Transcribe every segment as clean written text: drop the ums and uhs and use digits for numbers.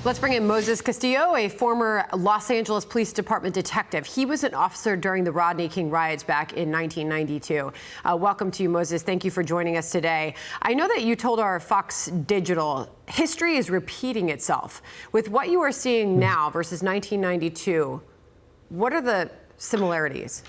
Let's bring in Moses Castillo, a former Los Angeles Police Department detective. He was an officer during the Rodney King riots back in 1992. Welcome to you, Moses. Thank you for joining us today. I know that you told our Fox Digital history is repeating itself. With what you are seeing now versus 1992, what are the similarities?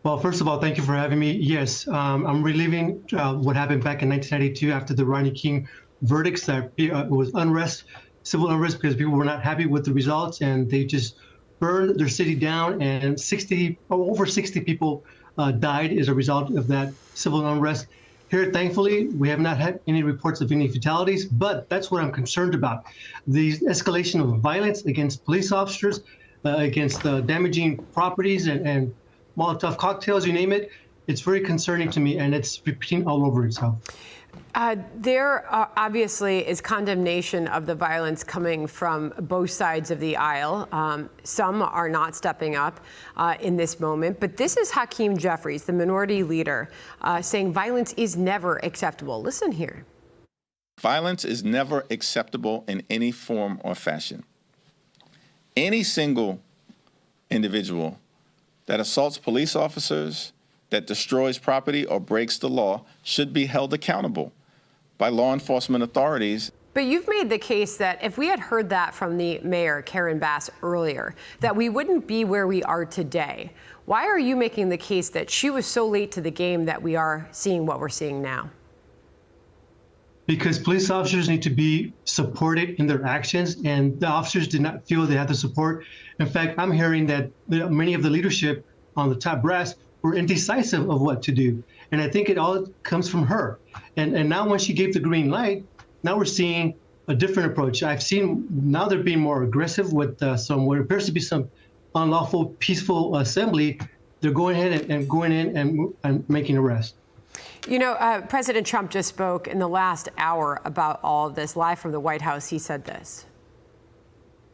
Well, first of all, thank you for having me. Yes, I'm reliving what happened back in 1992 after the Rodney King verdicts. That it was unrest, civil unrest, because people were not happy with the results, and they just burned their city down, and over 60 people died as a result of that civil unrest. Here, thankfully, we have not had any reports of any fatalities, but that's what I'm concerned about. The escalation of violence against police officers, against damaging properties and Molotov cocktails, you name it. It's very concerning to me, and it's repeating all over itself. There obviously is condemnation of the violence coming from both sides of the aisle. Some are not stepping up in this moment, but this is Hakeem Jeffries, the minority leader, saying violence is never acceptable. Listen here. Violence is never acceptable in any form or fashion. Any single individual that assaults police officers, that destroys property or breaks the law should be held accountable by law enforcement authorities. But you've made the case that if we had heard that from the mayor, Karen Bass, earlier, that we wouldn't be where we are today. Why are you making the case that she was so late to the game that we are seeing what we're seeing now? Because police officers need to be supported in their actions, and the officers did not feel they had the support. In fact, I'm hearing that many of the leadership on the top brass were indecisive of what to do. And I think it all comes from her. And now when she gave the green light, now we're seeing a different approach. I've seen now they're being more aggressive with what appears to be some unlawful, peaceful assembly. They're going ahead and going in and making arrests. You know, President Trump just spoke in the last hour about all of this. Live from the White House, he said this.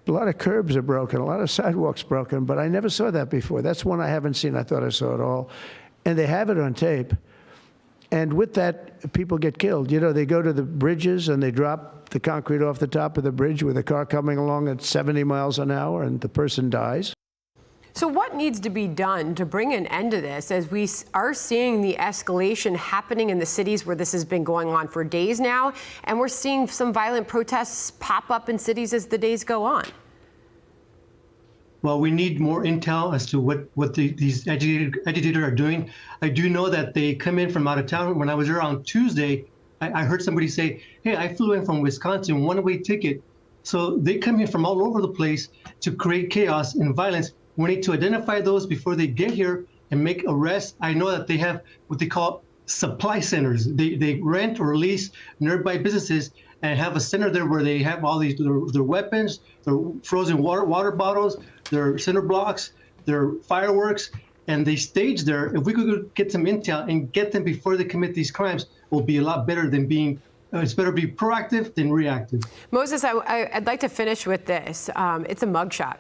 A lot of curbs are broken, a lot of sidewalks broken, but I never saw that before. That's one I haven't seen. I thought I saw it all. And they have it on tape. And with that, people get killed. You know, they go to the bridges and they drop the concrete off the top of the bridge with a car coming along at 70 miles an hour and the person dies. So what needs to be done to bring an end to this, as we are seeing the escalation happening in the cities where this has been going on for days now, and we're seeing some violent protests pop up in cities as the days go on? Well, we need more intel as to what these agitators are doing. I do know that they come in from out of town. When I was there on Tuesday, I heard somebody say, hey, I flew in from Wisconsin, one-way ticket. So they come in from all over the place to create chaos and violence. We need to identify those before they get here and make arrests. I know that they have what they call supply centers. They rent or lease nearby businesses and have a center there where they have all these their weapons, their frozen water bottles, their cinder blocks, their fireworks, and they stage there. If we could get some intel and get them before they commit these crimes, it will be a lot better than being. It's better to be proactive than reactive. Moses, I'd like to finish with this. It's a mugshot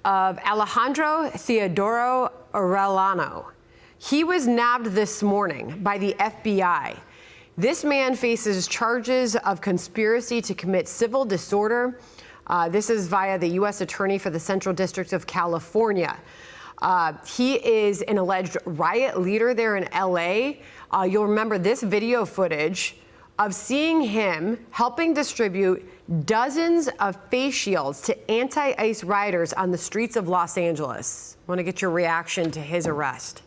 of Alejandro Theodoro Arellano. He was nabbed this morning by the FBI. This man faces charges of conspiracy to commit civil disorder. This is via the U.S. Attorney for the Central District of California. He is an alleged riot leader there in L.A. You'll remember this video footage of seeing him helping distribute dozens of face shields to anti-ICE rioters on the streets of Los Angeles. I want to get your reaction to his arrest.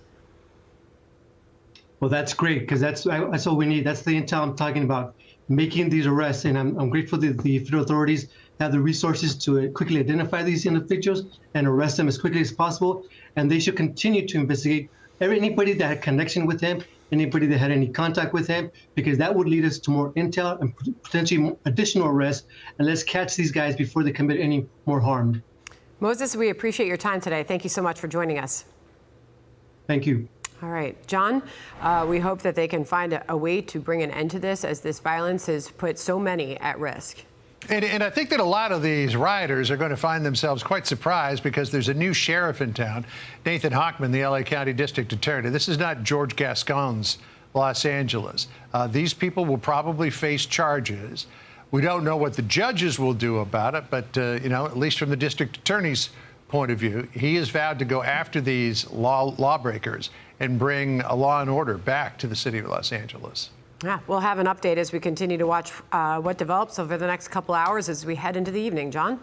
Well, that's great, because that's all we need. That's the intel I'm talking about, making these arrests. And I'm grateful that the federal authorities have the resources to quickly identify these individuals and arrest them as quickly as possible. And they should continue to investigate anybody that had connection with him, anybody that had any contact with him, because that would lead us to more intel and potentially additional arrests. And let's catch these guys before they commit any more harm. Moses, we appreciate your time today. Thank you so much for joining us. Thank you. All right, John, we hope that they can find a way to bring an end to this, as this violence has put so many at risk. And I think that a lot of these rioters are going to find themselves quite surprised, because there's a new sheriff in town, Nathan Hochman, the LA County District Attorney. This is not George Gascon's Los Angeles. These people will probably face charges We don't know what the judges will do about it, but, at least from the district attorney's point of view, he has vowed to go after these lawbreakers and bring a law and order back to the city of Los Angeles. Yeah, we'll have an update as we continue to watch what develops over the next couple hours as we head into the evening. John?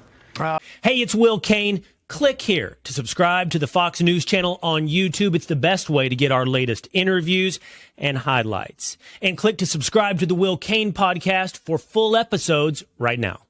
Hey, it's Will Kane. Click here to subscribe to the Fox News channel on YouTube. It's the best way to get our latest interviews and highlights. And click to subscribe to the Will Kane podcast for full episodes right now.